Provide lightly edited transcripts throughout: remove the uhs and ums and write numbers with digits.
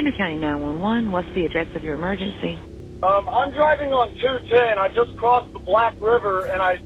Shenandoah County 911. What's the address of your emergency? I'm driving on 210. I just crossed the Black River, and I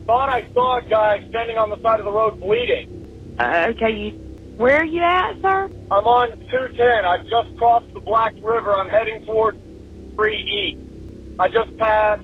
thought I saw a guy standing on the side of the road bleeding. Okay, where are you at, sir? I'm on 210. I just crossed the Black River. I'm heading towards 3 East. I just passed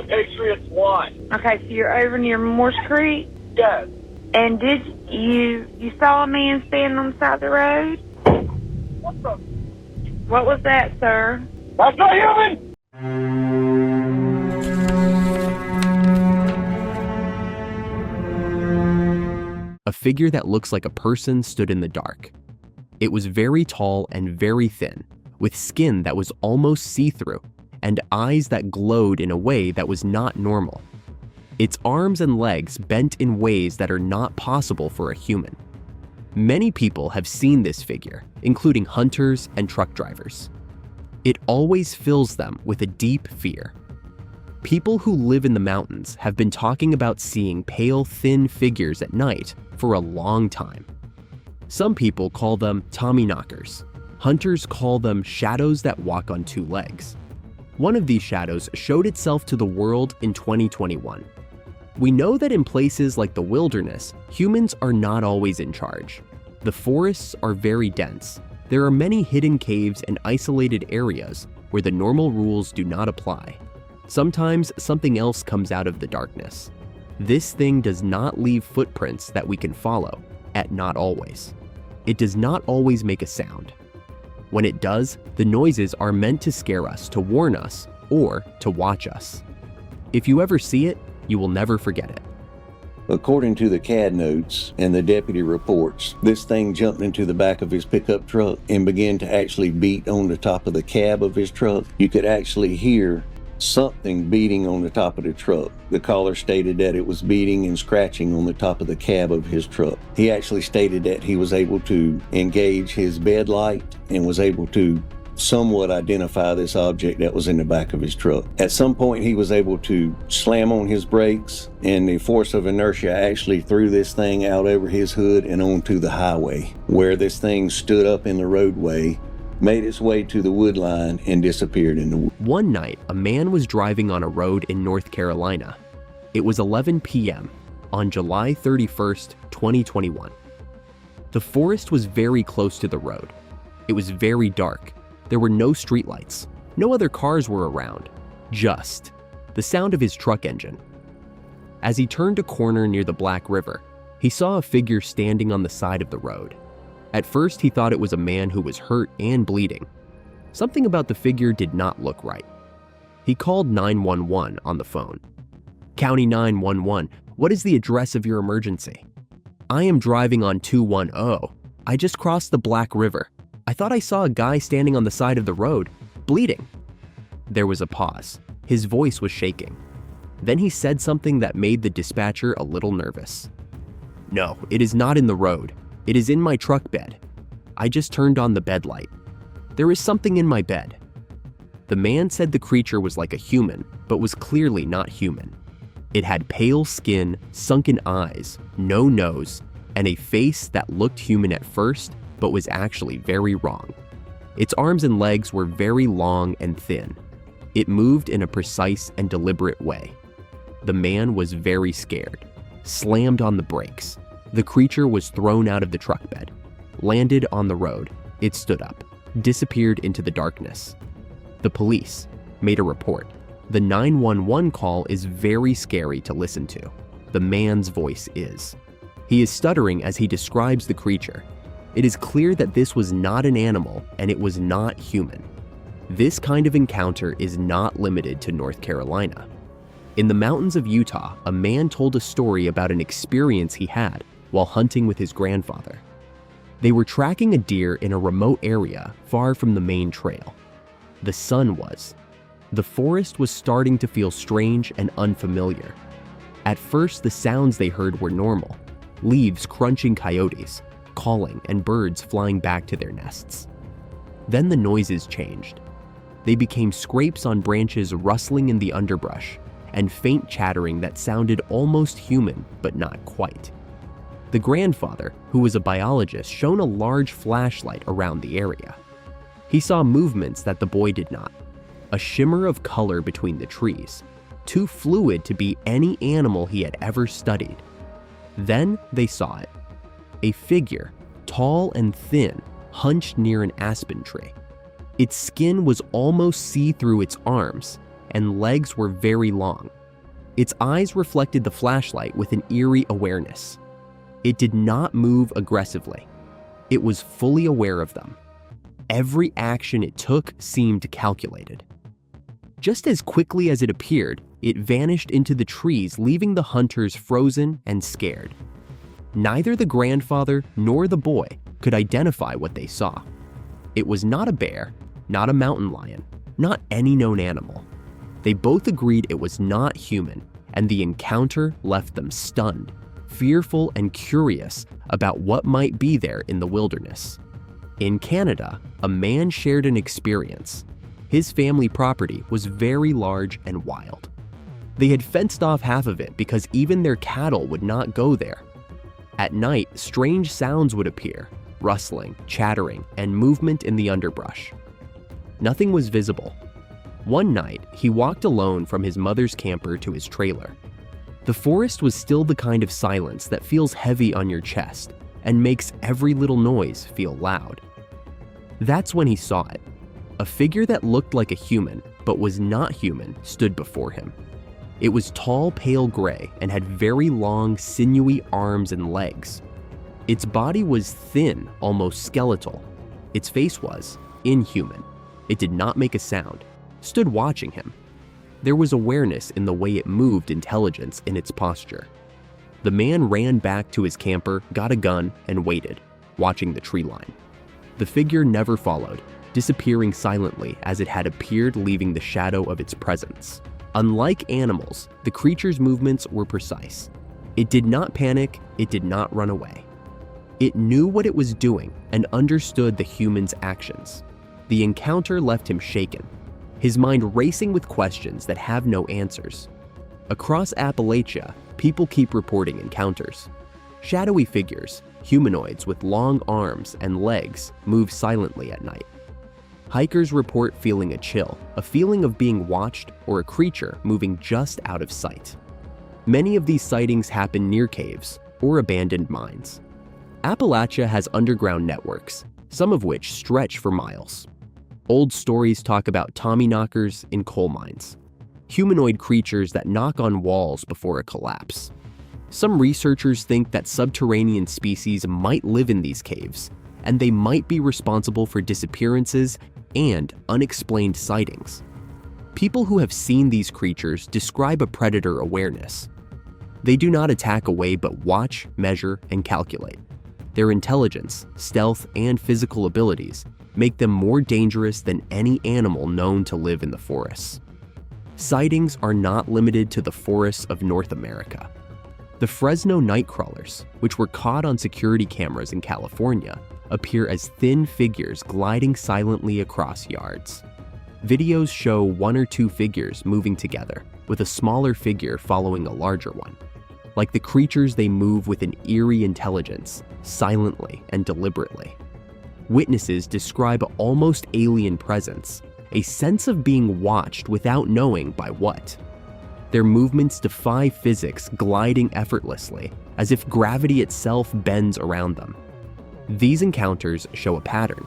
Patriots 1. Okay, so you're over near Morse Creek? Yes. And did you saw a man standing on the side of the road? What the? What was that, sir? That's not human! A figure that looks like a person stood in the dark. It was very tall and very thin, with skin that was almost see-through, and eyes that glowed in a way that was not normal. Its arms and legs bent in ways that are not possible for a human. Many people have seen this figure, including hunters and truck drivers. It always fills them with a deep fear. People who live in the mountains have been talking about seeing pale, thin figures at night for a long time. Some people call them Tommyknockers. Hunters call them shadows that walk on two legs. One of these shadows showed itself to the world in 2021. We know that in places like the wilderness, humans are not always in charge. The forests are very dense. There are many hidden caves and isolated areas where the normal rules do not apply. Sometimes something else comes out of the darkness. This thing does not leave footprints that we can follow, not always. It does not always make a sound. When it does, the noises are meant to scare us, to warn us, or to watch us. If you ever see it, you will never forget it. According to the CAD notes and the deputy reports, this thing jumped into the back of his pickup truck and began to actually beat on the top of the cab of his truck. You could actually hear something beating on the top of the truck. The caller stated that it was beating and scratching on the top of the cab of his truck. He actually stated that he was able to engage his bed light and was able to somewhat identify this object that was in the back of his truck. At some point, he was able to slam on his brakes, and the force of inertia actually threw this thing out over his hood and onto the highway, where this thing stood up in the roadway, made its way to the wood line, and disappeared in the woods. One night, a man was driving on a road in North Carolina. It was 11 p.m. on July 31st, 2021. The forest was very close to the road. It was very dark. There were no streetlights. No other cars were around. Just the sound of his truck engine. As he turned a corner near the Black River, he saw a figure standing on the side of the road. At first, he thought it was a man who was hurt and bleeding. Something about the figure did not look right. He called 911 on the phone. County 911, what is the address of your emergency? I am driving on 210. I just crossed the Black River. I thought I saw a guy standing on the side of the road, bleeding. There was a pause. His voice was shaking. Then he said something that made the dispatcher a little nervous. No, it is not in the road. It is in my truck bed. I just turned on the bed light. There is something in my bed. The man said the creature was like a human, but was clearly not human. It had pale skin, sunken eyes, no nose, and a face that looked human at first, but was actually very wrong. Its arms and legs were very long and thin. It moved in a precise and deliberate way. The man was very scared, slammed on the brakes. The creature was thrown out of the truck bed, landed on the road. It stood up, disappeared into the darkness. The police made a report. The 911 call is very scary to listen to. The man's voice is. He is stuttering as he describes the creature. It is clear that this was not an animal and it was not human. This kind of encounter is not limited to North Carolina. In the mountains of Utah, a man told a story about an experience he had while hunting with his grandfather. They were tracking a deer in a remote area far from the main trail. The sun was. The forest was starting to feel strange and unfamiliar. At first, the sounds they heard were normal. Leaves crunching, coyotes calling, and birds flying back to their nests. Then the noises changed. They became scrapes on branches rustling in the underbrush, and faint chattering that sounded almost human, but not quite. The grandfather, who was a biologist, shone a large flashlight around the area. He saw movements that the boy did not. A shimmer of color between the trees, too fluid to be any animal he had ever studied. Then they saw it. A figure, tall and thin, hunched near an aspen tree. Its skin was almost see through its arms, and legs were very long. Its eyes reflected the flashlight with an eerie awareness. It did not move aggressively. It was fully aware of them. Every action it took seemed calculated. Just as quickly as it appeared, it vanished into the trees, leaving the hunters frozen and scared. Neither the grandfather nor the boy could identify what they saw. It was not a bear, not a mountain lion, not any known animal. They both agreed it was not human, and the encounter left them stunned, fearful, and curious about what might be there in the wilderness. In Canada, a man shared an experience. His family property was very large and wild. They had fenced off half of it because even their cattle would not go there. At night, strange sounds would appear, rustling, chattering, and movement in the underbrush. Nothing was visible. One night, he walked alone from his mother's camper to his trailer. The forest was still the kind of silence that feels heavy on your chest and makes every little noise feel loud. That's when he saw it. A figure that looked like a human, but was not human, stood before him. It was tall, pale gray and had very long, sinewy arms and legs. Its body was thin, almost skeletal. Its face was inhuman. It did not make a sound, stood watching him. There was awareness in the way it moved, intelligence in its posture. The man ran back to his camper, got a gun, and waited, watching the tree line. The figure never followed, disappearing silently as it had appeared, leaving the shadow of its presence. Unlike animals, the creature's movements were precise. It did not panic, it did not run away. It knew what it was doing and understood the human's actions. The encounter left him shaken, his mind racing with questions that have no answers. Across Appalachia, people keep reporting encounters. Shadowy figures, humanoids with long arms and legs, move silently at night. Hikers report feeling a chill, a feeling of being watched, or a creature moving just out of sight. Many of these sightings happen near caves or abandoned mines. Appalachia has underground networks, some of which stretch for miles. Old stories talk about Tommyknockers in coal mines, humanoid creatures that knock on walls before a collapse. Some researchers think that subterranean species might live in these caves, and they might be responsible for disappearances and unexplained sightings. People who have seen these creatures describe a predator awareness. They do not attack away but watch, measure, and calculate. Their intelligence, stealth, and physical abilities make them more dangerous than any animal known to live in the forests. Sightings are not limited to the forests of North America. The Fresno nightcrawlers, which were caught on security cameras in California, appear as thin figures gliding silently across yards. Videos show one or two figures moving together, with a smaller figure following a larger one. Like the creatures, they move with an eerie intelligence, silently and deliberately. Witnesses describe almost alien presence, a sense of being watched without knowing by what. Their movements defy physics, gliding effortlessly, as if gravity itself bends around them. These encounters show a pattern.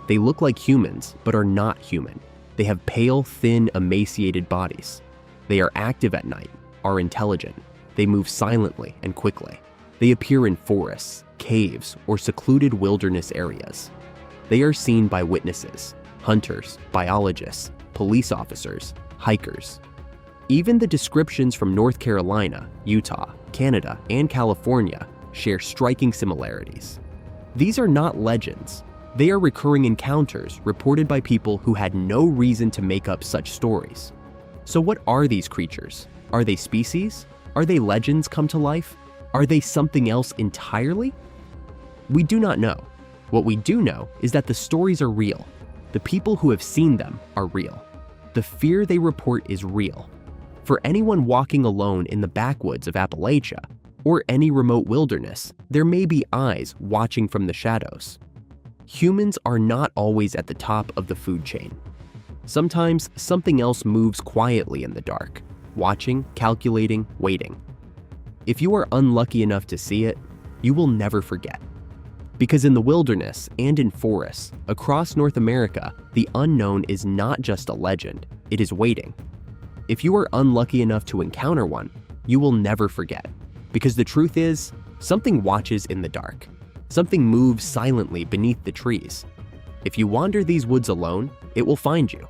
They look like humans, but are not human. They have pale, thin, emaciated bodies. They are active at night, are intelligent. They move silently and quickly. They appear in forests, caves, or secluded wilderness areas. They are seen by witnesses, hunters, biologists, police officers, hikers. Even the descriptions from North Carolina, Utah, Canada, and California share striking similarities. These are not legends. They are recurring encounters reported by people who had no reason to make up such stories. So what are these creatures? Are they species? Are they legends come to life? Are they something else entirely? We do not know. What we do know is that the stories are real. The people who have seen them are real. The fear they report is real. For anyone walking alone in the backwoods of Appalachia, or any remote wilderness, there may be eyes watching from the shadows. Humans are not always at the top of the food chain. Sometimes something else moves quietly in the dark, watching, calculating, waiting. If you are unlucky enough to see it, you will never forget. Because in the wilderness and in forests across North America, the unknown is not just a legend, it is waiting. If you are unlucky enough to encounter one, you will never forget. Because the truth is, something watches in the dark. Something moves silently beneath the trees. If you wander these woods alone, it will find you.